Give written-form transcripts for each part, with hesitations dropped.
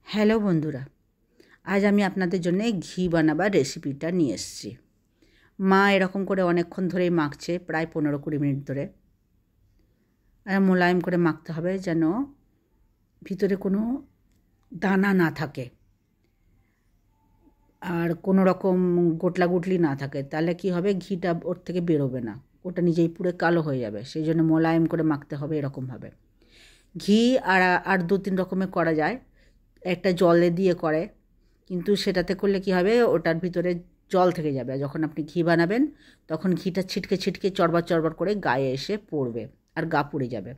Hello বন্ধুরা, আজ আমি আপনাদের জন্য ঘি বানাবার রেসিপিটা নিয়ে এসেছি। মা এরকম করে অনেকক্ষণ ধরেই মাখছে, প্রায় 15-20 মিনিট ধরে। আর মোলায়েম করে মাখতে হবে যেন ভিতরে কোনো দানা না থাকে আর কোনো রকম গোটলা গুটলি না থাকে, তাহলে কি হবে, ঘিটা ওর থেকে বেরোবে না, ওটা নিজেই পুরো কালো হয়ে যাবে। সেই জন্য মোলায়েম করে মাখতে হবে এরকমভাবে। ঘি আর 2-3 রকমের করা যায়। একটা জলে দিয়ে করে, কিন্তু সেটাতে করলে কি হবে, ওটার ভিতরে জল থেকে যাবে। যখন আপনি ঘি বানাবেন তখন ঘিটা ছিটকে ছিটকে চড়বার চড়বার করে গায়ে এসে পড়বে আর গা পুড়ে যাবে।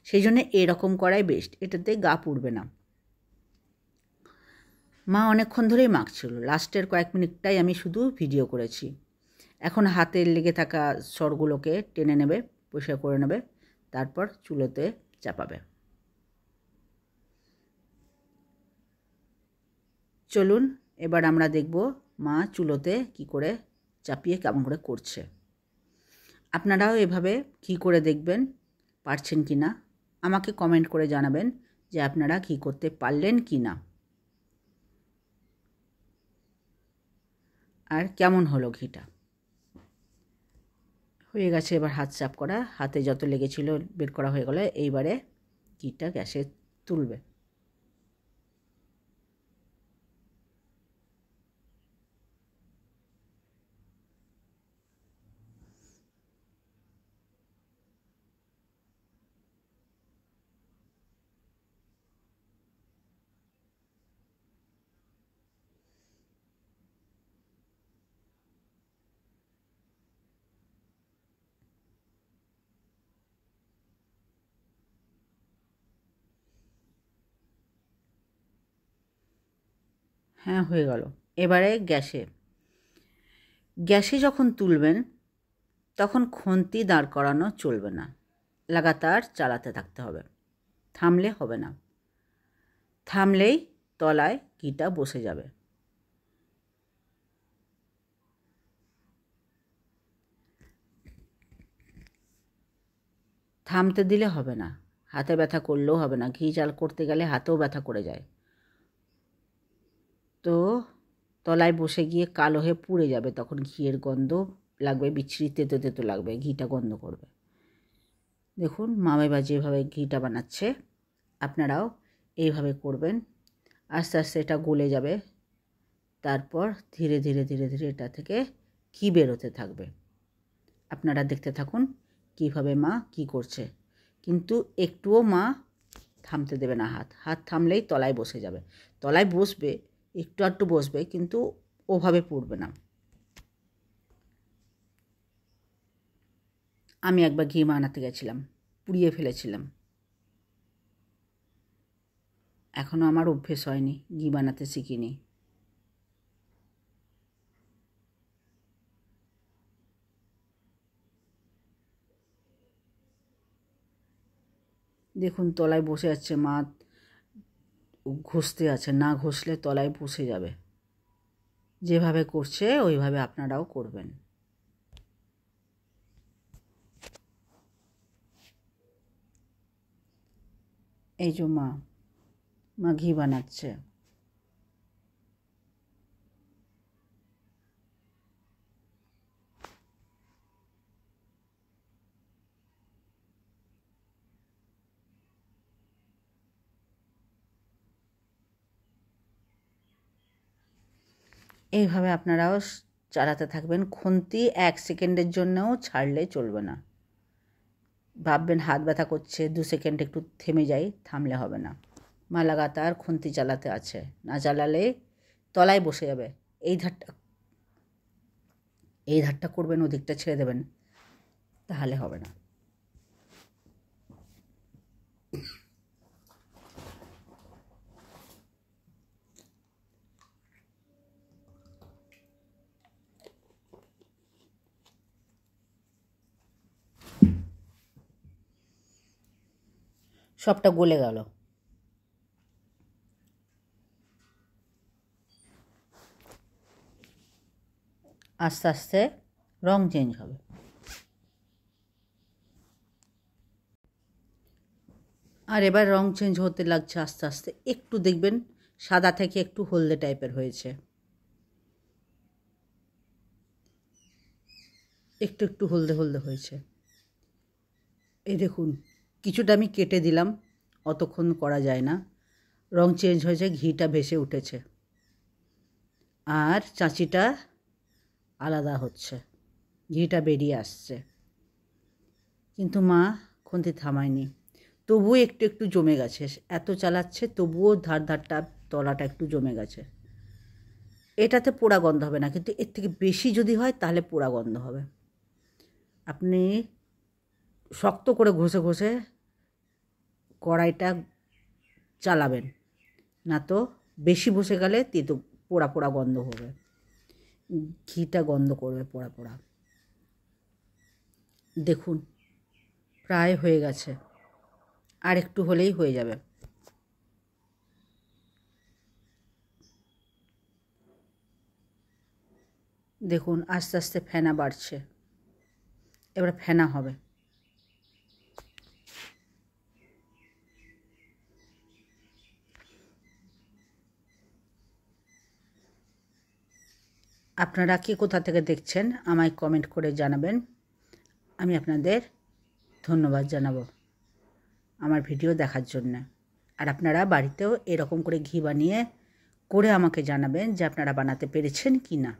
সেই জন্য এরকম করাই বেস্ট, এটাতে গা পুড়বে না। মা অনেকক্ষণ ধরেই মাখছিল, লাস্টের কয়েক মিনিটটাই আমি শুধু ভিডিও করেছি। এখন হাতে লেগে থাকা সরগুলোকে টেনে নেবে, পরিষ্কার করে নেবে, তারপর চুলোতে চাপাবে। চলুন এবার আমরা দেখব মা চুলোতে কি করে চাপিয়ে কেমন করে করছে। আপনারাও এভাবে ঘি করে দেখবেন, পারছেন কি না। আমাকে কমেন্ট করে জানাবেন যে আপনারা ঘি করতে পারলেন কি না, আর কেমন হলো ঘিটা। হয়ে গেছে, এবার হাত চাপ করা, হাতে যত লেগেছিল বের করা হয়ে গেল। এইবারে ঘিটা গ্যাসে তুলবে। হ্যাঁ, হয়ে গেল। এবারে গ্যাসে যখন তুলবেন তখন খুন্তি দাঁড় করানো চলবে না, লাগাতার চালাতে থাকতে হবে, থামলে হবে না। থামলেই তলায় ঘিটা বসে যাবে। থামতে দিলে হবে না, হাতে ব্যথা করলেও হবে না, ঘি চাল করতে গেলে হাতেও ব্যথা করে যায়, তো তলায় বসে গিয়ে কালো হয়ে পুড়ে যাবে। তখন ঘিয়ের গন্ধ লাগবে, বিচ্ছিরি তেতো তেতো লাগবে, ঘিটা গন্ধ করবে। দেখুন মামাইবা যেভাবে ঘিটা বানাচ্ছে, আপনারাও এইভাবে করবেন। আস্তে আস্তে এটা গলে যাবে, তারপর ধীরে ধীরে ধীরে ধীরে এটা থেকে ঘি বেরোতে থাকবে। আপনারা দেখতে থাকুন কীভাবে মা কি করছে, কিন্তু একটুও মা থামতে দেবে না। হাত থামলেই তলায় বসে যাবে। তলায় বসবে, একটু একটু বসবে, কিন্তু ওভাবে পুড়বে না। আমি একবার ঘি বানাতে গেছিলাম, পুড়িয়ে ফেলেছিলাম। এখনও আমার অভ্যেস হয়নি, ঘি বানাতে শিখিনি। দেখুন তলায় বসে যাচ্ছে, মা ঘষতে আছে, না ঘষলে তলায় বসে যাবে। যেভাবে করছে ওইভাবে আপনারাও করবেন। এই যে মা ঘি বানাচ্ছে। এইভাবে আপনারাও চালাতে থাকবেন। খুন্তি 1 সেকেন্ডের জন্যও ছাড়লে চলবে না। ভাববেন হাত ব্যথা করছে, 2 সেকেন্ড একটু থেমে যাই, থামলে হবে না। মা লাগাতার খুন্তি চালাতে আছে, না চালালে তলায় বসে যাবে। এই ধারটা করবেন, ওদিকটা ছেড়ে দেবেন, তাহলে হবে না। সবটা গলে গেল। আস্তে আস্তে রং চেঞ্জ হবে। আর এবার রং চেঞ্জ হতে লাগছে আস্তে আস্তে। একটু দেখবেন সাদা থেকে একটু হলদে টাইপের হয়েছে, একটু একটু হলদে হলদে হয়েছে। এই দেখুন, কিছুটা আমি কেটে দিলাম, অতক্ষণ করা যায় না। রং চেঞ্জ হয়েছে, ঘিটা ভেসে উঠেছে, আর চাঁচিটা আলাদা হচ্ছে, ঘিটা বেরিয়ে আসছে। কিন্তু মা খুন্তি থামায়নি, তবুও একটু একটু জমে গেছে। এত চালাচ্ছে তবুও ধারটা তলাটা একটু জমে গেছে। এটাতে পোড়া গন্ধ হবে না, কিন্তু এর থেকে বেশি যদি হয় তাহলে পোড়া গন্ধ হবে। আপনি শক্ত করে ঘষে ঘষে কড়াইটা চালাবেন, না তো বেশি বসে গেলে তেতো পোড়া পোড়া গন্ধ হবে, ঘিটা গন্ধ করবে পোড়া পোড়া। দেখুন প্রায় হয়ে গেছে, আর একটু হলেই হয়ে যাবে। দেখুন আস্তে আস্তে ফেনা বাড়ছে, এবার ফেনা হবে। আপনারা কে কোথা থেকে দেখছেন আমায় কমেন্ট করে জানাবেন, আমি আপনাদের ধন্যবাদ জানাবো আমার ভিডিও দেখার জন্য। আর আপনারা বাড়িতেও এরকম করে ঘি বানিয়ে করে আমাকে জানাবেন যে আপনারা বানাতে পেরেছেন কি না।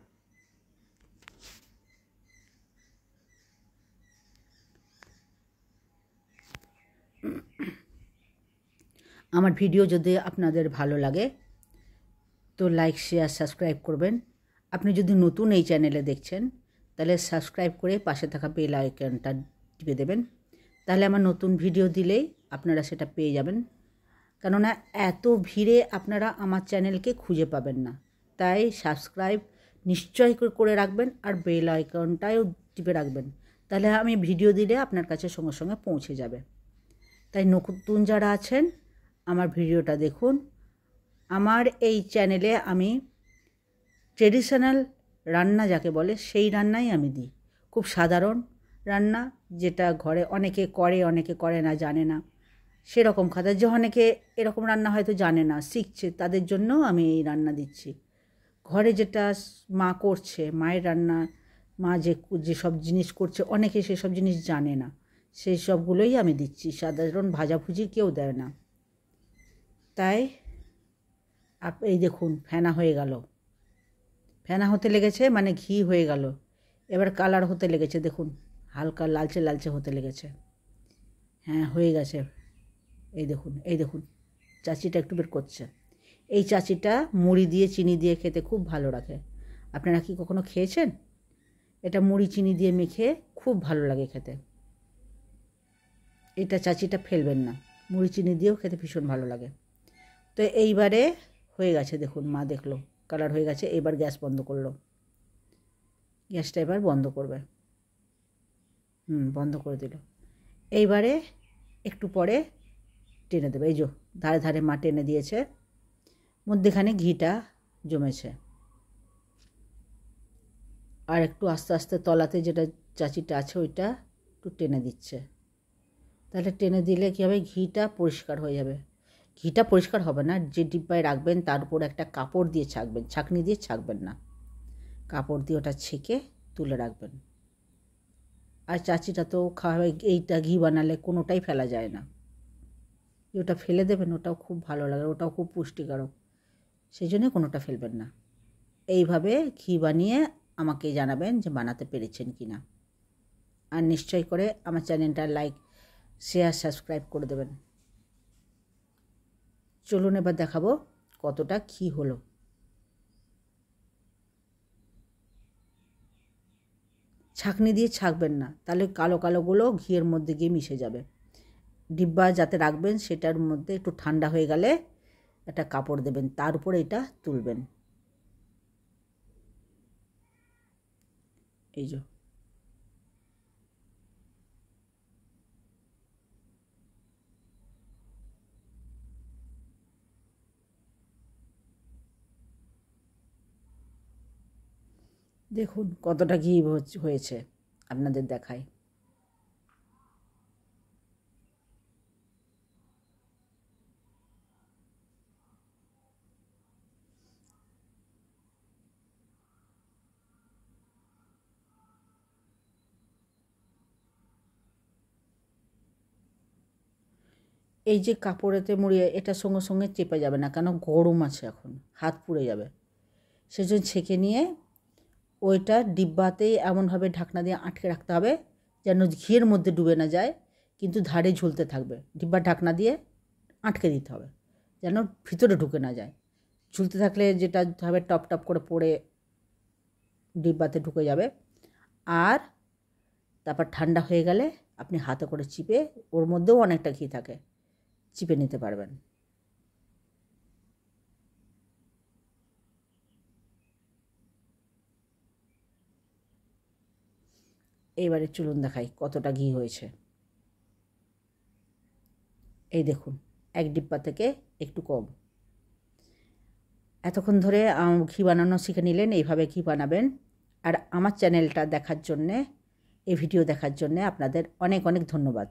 আমার ভিডিও যদি আপনাদের ভালো লাগে তো লাইক শেয়ার সাবস্ক্রাইব করবেন। আপনি যদি নতুন এই চ্যানেলে দেখছেন তাহলে সাবস্ক্রাইব করে পাশে থাকা বেল আইকনটা টিপে দেবেন, তাহলে আমার নতুন ভিডিও দিলেই আপনারা সেটা পেয়ে যাবেন। কেননা এত ভিড়ে আপনারা আমার চ্যানেলকে খুঁজে পাবেন না, তাই সাবস্ক্রাইব নিশ্চয় করে রাখবেন আর বেল আইকনটাও টিপে রাখবেন, তাহলে আমি ভিডিও দিলে আপনার কাছে সঙ্গে সঙ্গে পৌঁছে যাবে। তাই নতুন যারা আছেন আমার ভিডিওটা দেখুন। আমার এই চ্যানেলে আমি ট্রেডিশনাল রান্না যাকে বলে সেই রান্নাই আমি দিই, খুব সাধারণ রান্না, যেটা ঘরে অনেকে করে অনেকে করে না, জানে না, সেরকম খাবার। যে অনেকে এরকম রান্না হয়তো জানে না, শিখছে, তাদের জন্য আমি এই রান্না দিচ্ছি। ঘরে যেটা মা করছে, মায়ের রান্না, মা যেসব জিনিস করছে অনেকে সেসব জিনিস জানে না, সেই সবগুলোই আমি দিচ্ছি, সাধারণ ভাজাভুজি কেউ দেয় না। তাই এই দেখুন ফেনা হয়ে গেল, ফেনা হতে লেগেছে মানে ঘি হয়ে গেল। এবার কালার হতে লেগেছে, দেখুন হালকা লালচে লালচে হতে লেগেছে। হ্যাঁ হয়ে গেছে, এই দেখুন এই দেখুন চাচিটা একটু বের করছে। এই চাচিটা মুড়ি দিয়ে চিনি দিয়ে খেতে খুব ভালো রাখে। আপনারা কি কখনো খেয়েছেন? এটা মুড়ি চিনি দিয়ে মেখে খুব ভালো লাগে খেতে। এটা চাচিটা ফেলবেন না, মুড়ি চিনি দিয়েও খেতে ভীষণ ভালো লাগে। তো এইবারে হয়ে গেছে, দেখুন মা দেখলো কালার হয়ে গেছে, এবার গ্যাস বন্ধ করলো। গ্যাসটা এবার বন্ধ করবে, বন্ধ করে দিল। এইবারে একটু পরে টেনে দেবে, এই যে ধারে ধারে মা টেনে দিয়েছে, মধ্যেখানে ঘিটা জমেছে। আর একটু আস্তে আস্তে তলাতে যেটা চাচিটা আছে ওইটা একটু টেনে দিচ্ছে, তাহলে টেনে দিলে কী হবে, ঘিটা পরিষ্কার হয়ে যাবে। ঘিটা পরিষ্কার হবে না, যে ডিব্বায় রাখবেন তার উপর একটা কাপড় দিয়ে ছাঁকবেন, ছাঁকনি দিয়ে ছাঁকবেন না, কাপড় দিয়ে ওটা ছেঁকে তুলে রাখবেন। আর চাচিটা তো খাওয়া, এইটা ঘি বানালে কোনোটাই ফেলা যায় না, ওটা ফেলে দেবেন, ওটাও খুব ভালো লাগে, ওটাও খুব পুষ্টিকারক, সেই জন্যে কোনোটা ফেলবেন না। এইভাবে ঘি বানিয়ে আমাকে জানাবেন যে বানাতে পেরেছেন কি না। আর নিশ্চয় করে আমার চ্যানেলটা লাইক শেয়ার সাবস্ক্রাইব করে দেবেন। চলুন এবার দেখাবো কতটা ঘি হলো। ছাঁকনি দিয়ে ছাঁকবেন না, তাহলে কালো কালোগুলো ঘিয়ের মধ্যে গিয়ে মিশে যাবে। ডিব্বা যাতে রাখবেন সেটার মধ্যে একটু ঠান্ডা হয়ে গেলে একটা কাপড় দেবেন, তার উপরে এটা তুলবেন। এই যে দেখুন কতটা ঘি হয়েছে, আপনাদের দেখায়। এই যে কাপড়েতে মুড়িয়ে এটার সঙ্গে সঙ্গে চেপে যাবে না, কেন গরম আছে এখন, হাত পুড়ে যাবে। সেজন্য ছেঁকে নিয়ে ওইটা ডিব্বাতেই এমনভাবে ঢাকনা দিয়ে আটকে রাখতে হবে যেন ঘিয়ের মধ্যে ডুবে না যায়, কিন্তু ধারে ঝুলতে থাকবে। ডিব্বার ঢাকনা দিয়ে আটকে দিতে হবে যেন ভিতরে ঢুকে না যায়। ঝুলতে থাকলে যেটা হবে টপ টপ করে পড়ে ডিব্বাতে ঢুকে যাবে। আর তারপর ঠান্ডা হয়ে গেলে আপনি হাতে করে চিপে, ওর মধ্যেও অনেকটা ঘি থাকে, চিপে নিতে পারবেন। এইবারে চলুন দেখাই কতটা ঘি হয়েছে। এই দেখুন, এক ডিব্বা থেকে একটু কম। এতক্ষণ ধরে ঘি বানানো শিখে নিলেন, এইভাবে ঘি বানাবেন। আর আমার চ্যানেলটা দেখার জন্যে, এই ভিডিও দেখার জন্যে আপনাদের অনেক অনেক ধন্যবাদ।